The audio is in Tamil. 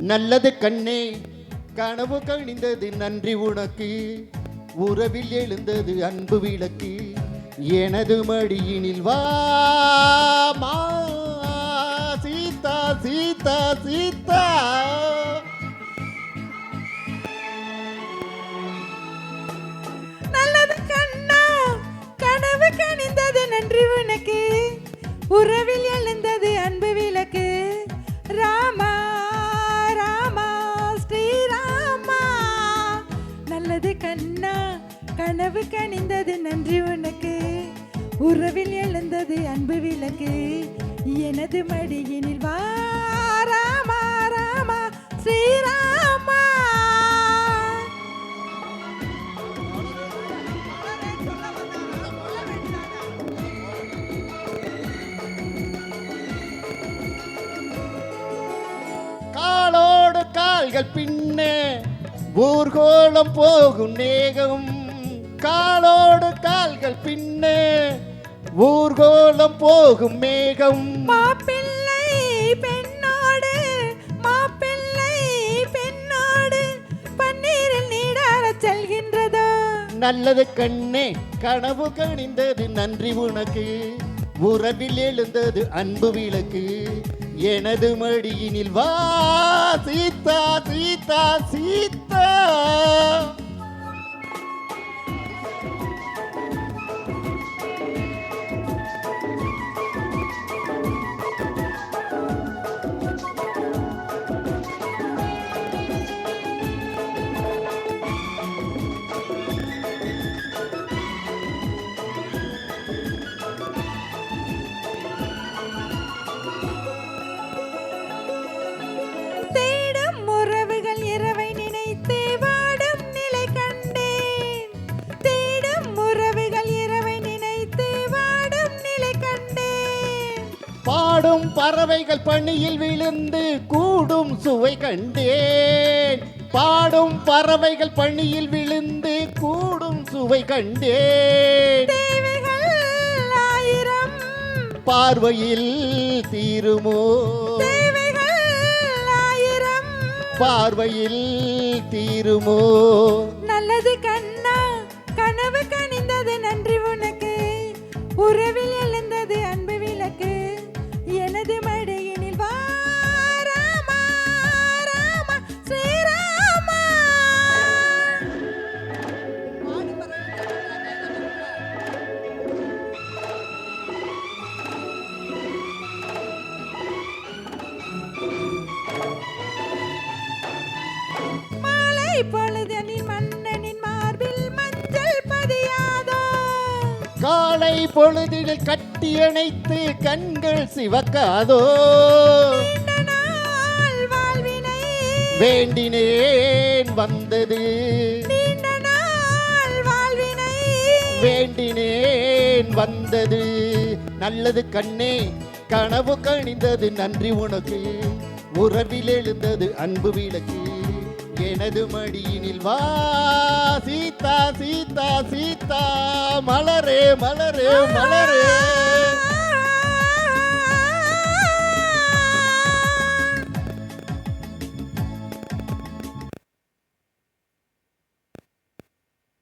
நல்லது கண்ணே கனவு கணிந்தது நன்றி உனக்கு உறவில் எழுந்தது அன்பு விளக்கு எனது மடியினில் வாமா சீதா சீதா சீதா. நல்லது கண்ணா கனவு கணிந்தது நன்றி உனக்கு உறவில் எழுந்தது அன்பு விளக்கு ராமா ராமா ஸ்ரீராமா. நல்லது கண்ணா கனவு கணிந்தது நன்றி உனக்கு உறவில் எழுந்தது அன்பு விளக்கு எனது மடியினில் வா ராமா ராமா ஸ்ரீராமா. காலோடு கால்கள் பின்னே ஊர்கோலம் போகும் நேகம் காலோடு கால்கள் பின்னே ஊர்கோலம் போகும் மேகம். மாப்பிள்ளை பெண்ணோடு மாப்பிள்ளை பெண்ணோடு பன்னீரில் நீடாரச் செல்கின்றதோ. நல்லது கண்ணே கனவு கணிந்தது நன்றி உனக்கு உறவில் எழுந்தது அன்பு விளக்கு எனது மடியினில் வா சீதா சீதா சீதா. தேடும் உறவுகள் இரவை நினைத்து வாடும் நிலை கண்டேன். தேடும் உறவுகள் இரவை நினைத்து வாடும் நிலை கண்டேன். பாடும் பறவைகள் பணியில் விழுந்து கூடும் சுவை கண்டேன். பாடும் பறவைகள் பணியில் விழுந்து கூடும் சுவை கண்டேன். தேவைகள் ஆயிரம் பார்வையில் தீருமோ தேவைகள் ஆயிரம் பார்வையில் தீருமோ. நல்லது கண்ணா கனவு கணிந்தது நன்றி உனக்கு உறவில் எழுந்தது அன்பு விளக்கு எனது மடியினில் வா ராமா ராமா ஸ்ரீராமா. மாலை பொழுதனின் மன்னனின் மார்பில் மஞ்சள் பதியாதோ. காலை பொழுதில் கட்டி அணைத்து கண்கள் சிவக்காதோ. நீண்ட நாள் வாழ்வினை வேண்டினேன் வந்தது நீண்ட நாள் வாழ்வினை வேண்டினேன் வந்தது. நல்லது கண்ணே கனவு கணிந்தது நன்றி உனக்கு உறவில் எழுந்தது அன்பு விளக்கு எனது மடியினில் வா சீதா சீதா சீதா. மலரே மலரே மலரே.